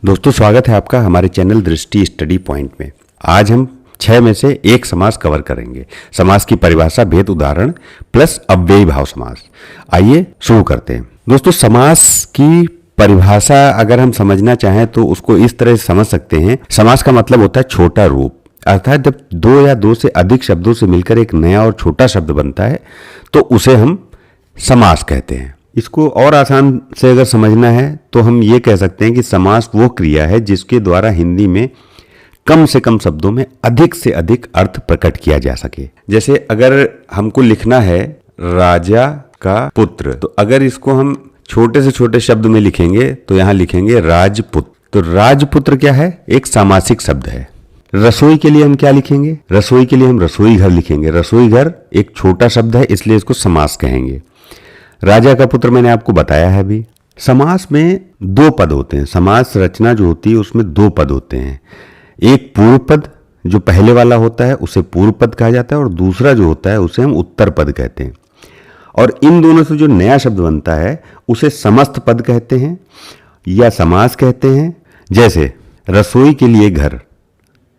दोस्तों, स्वागत है आपका हमारे चैनल दृष्टि स्टडी पॉइंट में। आज हम 6 में से एक समास कवर करेंगे। समास की परिभाषा, भेद, उदाहरण प्लस अव्ययी भाव समास। आइए शुरू करते हैं। दोस्तों, समास की परिभाषा अगर हम समझना चाहें तो उसको इस तरह से समझ सकते हैं। समास का मतलब होता है छोटा रूप, अर्थात जब दो या दो से अधिक शब्दों से मिलकर एक नया और छोटा शब्द बनता है तो उसे हम समास कहते हैं। इसको और आसान से अगर समझना है तो हम ये कह सकते हैं कि समास वो क्रिया है जिसके द्वारा हिंदी में कम से कम शब्दों में अधिक से अधिक अर्थ प्रकट किया जा सके। जैसे अगर हमको लिखना है राजा का पुत्र, तो अगर इसको हम छोटे से छोटे शब्द में लिखेंगे तो यहां लिखेंगे राजपुत्र। तो राजपुत्र क्या है? एक सामासिक शब्द है। रसोई के लिए हम क्या लिखेंगे? रसोई के लिए हम रसोई घर लिखेंगे। रसोई घर एक छोटा शब्द है, इसलिए इसको समास कहेंगे। राजा का पुत्र मैंने आपको बताया है अभी। समास में दो पद होते हैं। समास रचना जो होती है उसमें दो पद होते हैं। एक पूर्व पद जो पहले वाला होता है उसे पूर्व पद कहा जाता है, और दूसरा जो होता है उसे हम उत्तर पद कहते हैं। और इन दोनों से जो नया शब्द बनता है उसे समस्त पद कहते हैं या समास कहते हैं। जैसे रसोई के लिए घर,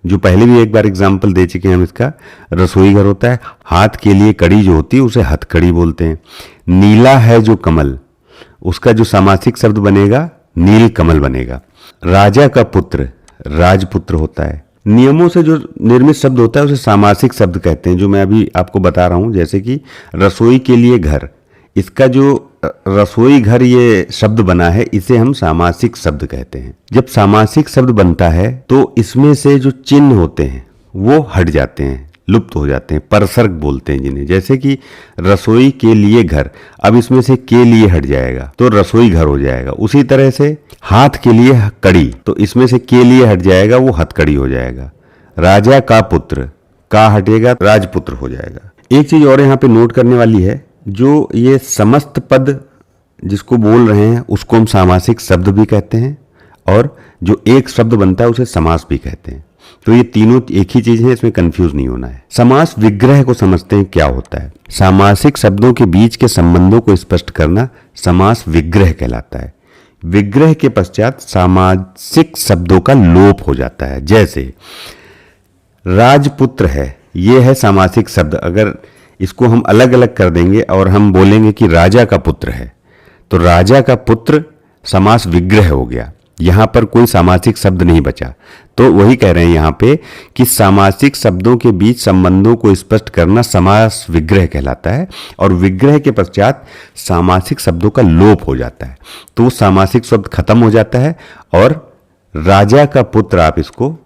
जो पहले भी एक बार एग्जाम्पल दे चुके हैं हम इसका, रसोई घर होता है। हाथ के लिए कड़ी जो होती है उसे हथकड़ी बोलते हैं। नीला है जो कमल, उसका जो सामासिक शब्द बनेगा नील कमल बनेगा। राजा का पुत्र राजपुत्र होता है। नियमों से जो निर्मित शब्द होता है उसे सामासिक शब्द कहते हैं, जो मैं अभी आपको बता रहा हूं। जैसे कि रसोई के लिए घर, इसका जो रसोई घर ये शब्द बना है इसे हम सामासिक शब्द कहते हैं। जब सामासिक शब्द बनता है तो इसमें से जो चिन्ह होते हैं वो हट जाते हैं, लुप्त हो जाते हैं, परसर्ग बोलते हैं जिन्हें। जैसे कि रसोई के लिए घर, अब इसमें से के लिए हट जाएगा तो रसोई घर हो जाएगा। उसी तरह से हाथ के लिए कड़ी, तो इसमें से के लिए हट जाएगा, वो हथकड़ी हो जाएगा। राजा का पुत्र, का हटेगा, राजपुत्र हो जाएगा। एक चीज और यहाँ पे नोट करने वाली है, जो ये समस्त पद जिसको बोल रहे हैं उसको हम सामासिक शब्द भी कहते हैं, और जो एक शब्द बनता है उसे समास भी कहते हैं। तो ये तीनों एक ही चीज है, इसमें कंफ्यूज नहीं होना है। समास विग्रह को समझते हैं क्या होता है। सामासिक शब्दों के बीच के संबंधों को स्पष्ट करना समास विग्रह कहलाता है। विग्रह के पश्चात सामासिक शब्दों का लोप हो जाता है। जैसे राजपुत्र है, ये है सामासिक शब्द। अगर इसको हम अलग अलग कर देंगे और हम बोलेंगे कि राजा का पुत्र है, तो राजा का पुत्र समास विग्रह हो गया, यहां पर कोई सामासिक शब्द नहीं बचा। तो वही कह रहे हैं यहां पे कि सामासिक शब्दों के बीच संबंधों को स्पष्ट करना समास विग्रह कहलाता है, और विग्रह के पश्चात सामासिक शब्दों का लोप हो जाता है। तो सामासिक शब्द खत्म हो जाता है, और राजा का पुत्र आप इसको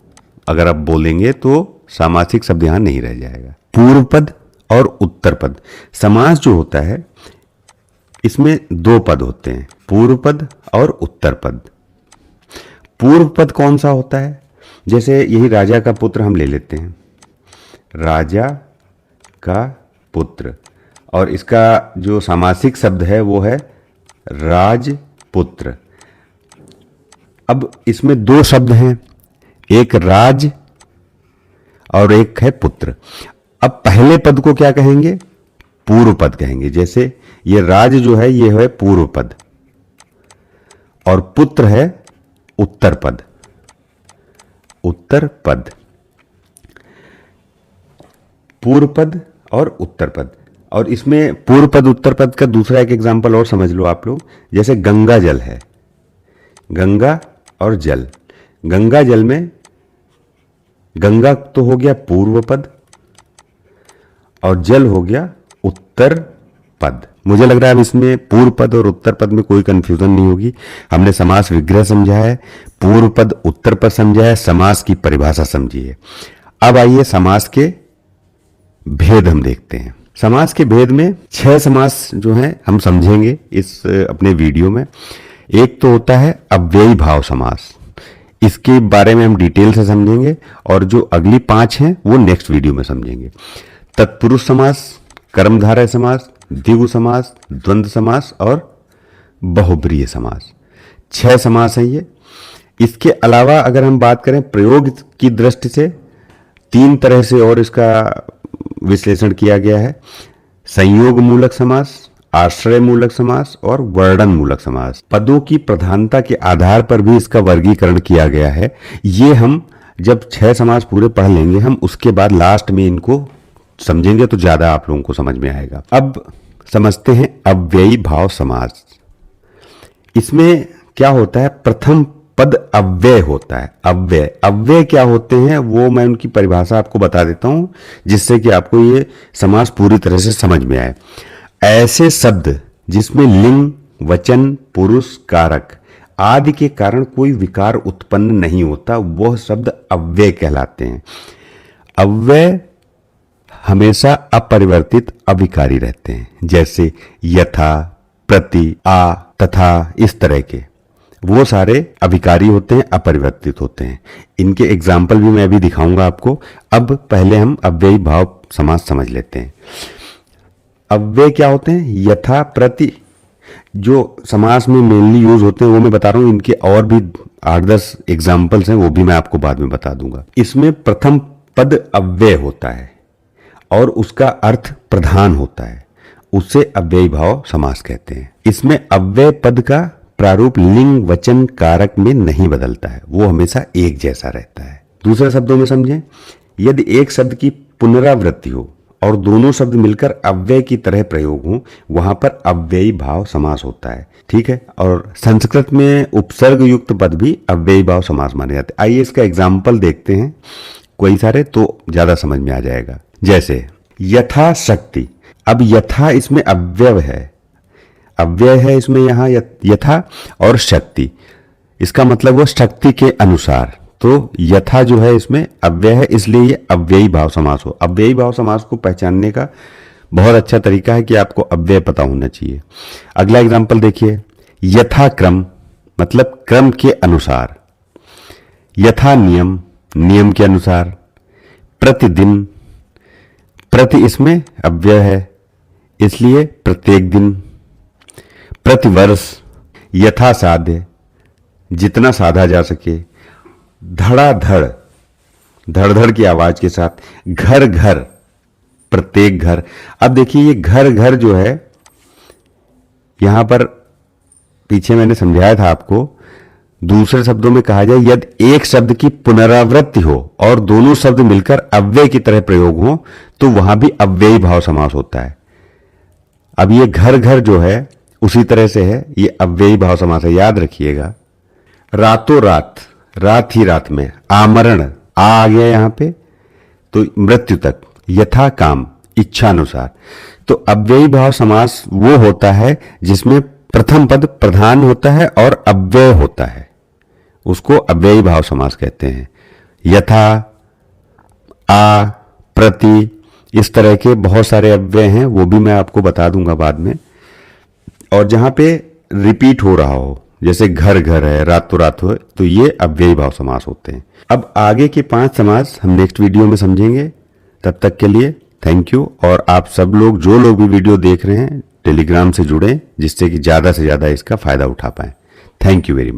अगर आप बोलेंगे तो सामासिक शब्द यहां नहीं रह जाएगा। पूर्व पद और उत्तर पद, समास जो होता है इसमें दो पद होते हैं, पूर्व पद और उत्तर पद। पूर्व पद कौन सा होता है? जैसे यही राजा का पुत्र हम ले लेते हैं, राजा का पुत्र, और इसका जो सामासिक शब्द है वो है राजपुत्र। अब इसमें दो शब्द हैं, एक राज और एक है पुत्र। अब पहले पद को क्या कहेंगे? पूर्व पद कहेंगे। जैसे ये राज जो है ये है पूर्व पद, और पुत्र है उत्तर पद। उत्तर पद, पूर्व पद और उत्तर पद। और इसमें पूर्व पद उत्तर पद का दूसरा एक एग्जांपल और समझ लो आप लोग। जैसे गंगा जल है, गंगा और जल। गंगा जल में गंगा तो हो गया पूर्व पद और जल हो गया उत्तर पद। मुझे लग रहा है अब इसमें पूर्व पद और उत्तर पद में कोई कंफ्यूजन नहीं होगी। हमने समास विग्रह समझा है, पूर्व पद उत्तर पद समझा है, समास की परिभाषा समझी है। अब आइए समास के भेद हम देखते हैं। समास के भेद में 6 समास जो हैं हम समझेंगे इस अपने वीडियो में। एक तो होता है अव्ययी भाव समास, इसके बारे में हम डिटेल से समझेंगे, और जो अगली 5 हैं वो नेक्स्ट वीडियो में समझेंगे। तत्पुरुष समास, कर्मधारय समास, द्विगु समास, द्वंद्व समास और बहुब्रीहि समास। 6 समास हैं ये। इसके अलावा अगर हम बात करें प्रयोग की दृष्टि से, 3 तरह से और इसका विश्लेषण किया गया है। संयोग मूलक समास, आश्रय मूलक समास और वर्णन मूलक समास। पदों की प्रधानता के आधार पर भी इसका वर्गीकरण किया गया है। ये हम जब 6 समास पूरे पढ़ लेंगे, हम उसके बाद लास्ट में इनको समझेंगे तो ज्यादा आप लोगों को समझ में आएगा। अब समझते हैं अव्ययी भाव समास। इसमें क्या होता है, प्रथम पद अव्यय होता है। अव्यय क्या होते हैं वो मैं उनकी परिभाषा आपको बता देता हूं, जिससे कि आपको ये समास पूरी तरह से समझ में आए। ऐसे शब्द जिसमें लिंग, वचन, पुरुष, कारक आदि के कारण कोई विकार उत्पन्न नहीं होता, वह शब्द अव्यय कहलाते हैं। अव्यय हमेशा अपरिवर्तित अविकारी रहते हैं, जैसे यथा, प्रति, आ, तथा, इस तरह के वो सारे अविकारी होते हैं, अपरिवर्तित होते हैं। इनके एग्जाम्पल भी मैं अभी दिखाऊंगा आपको। अब पहले हम अव्ययी भाव समास समझ लेते हैं। अव्यय क्या होते हैं, यथा, प्रति, जो समास में मेनली यूज होते हैं वो मैं बता रहा हूं। इनके और भी 8-10 एग्जाम्पल्स हैं, वो भी मैं आपको बाद में बता दूंगा। इसमें प्रथम पद अव्यय होता है और उसका अर्थ प्रधान होता है, उससे अव्ययी भाव समास कहते हैं। इसमें अव्यय पद का प्रारूप लिंग, वचन, कारक में नहीं बदलता है, वो हमेशा एक जैसा रहता है। दूसरे शब्दों में समझें, यदि एक शब्द की पुनरावृत्ति हो और दोनों शब्द मिलकर अव्यय की तरह प्रयोग हो, वहां पर अव्ययी भाव समास होता है। ठीक है। और संस्कृत में उपसर्ग युक्त पद भी अव्ययी भाव समास माने जाते हैं। आइए इसका एग्जाम्पल देखते हैं कोई सारे, तो ज्यादा समझ में आ जाएगा। जैसे यथा शक्ति। अब यथा इसमें अव्यय है, अव्यय है इसमें यहां यथा और शक्ति, इसका मतलब वो शक्ति के अनुसार। तो यथा जो है इसमें अव्यय है, इसलिए ये अव्ययी भाव समास हो। अव्ययी भाव समास को पहचानने का बहुत अच्छा तरीका है कि आपको अव्यय पता होना चाहिए। अगला एग्जाम्पल देखिए, यथाक्रम मतलब क्रम के अनुसार, यथा नियम नियम के अनुसार, प्रतिदिन प्रति इसमें अव्यय है, इसलिए प्रत्येक दिन, प्रतिवर्ष, यथा साध्य जितना साधा जा सके, धड़ाधड़ धड़ धड़ की आवाज के साथ, घर घर प्रत्येक घर। अब देखिए ये घर घर जो है यहां पर पीछे मैंने समझाया था आपको, दूसरे शब्दों में कहा जाए यदि एक शब्द की पुनरावृत्ति हो और दोनों शब्द मिलकर अव्यय की तरह प्रयोग हो तो वहां भी अव्ययी भाव समास होता है। अब ये घर घर जो है उसी तरह से है, ये अव्ययी भाव समास है, याद रखिएगा। रातों रात, रात ही रात में, आमरण आ गया यहां पे, तो मृत्यु तक, यथा काम इच्छा अनुसार। तो अव्ययी भाव समास वो होता है जिसमें प्रथम पद प्रधान होता है और अव्यय होता है, उसको अव्ययी भाव समास कहते हैं। यथा, आ, प्रति, इस तरह के बहुत सारे अव्यय हैं, वो भी मैं आपको बता दूंगा बाद में। और जहां पे रिपीट हो रहा हो, जैसे घर घर है, रातों रात हो, तो ये अव्ययी भाव समास होते हैं। अब आगे के 5 समास हम नेक्स्ट वीडियो में समझेंगे। तब तक के लिए थैंक यू। और आप सब लोग जो लोग भी वीडियो देख रहे हैं टेलीग्राम से जुड़ें, जिससे कि ज्यादा से ज्यादा इसका फायदा उठा पाएं। Thank you very much.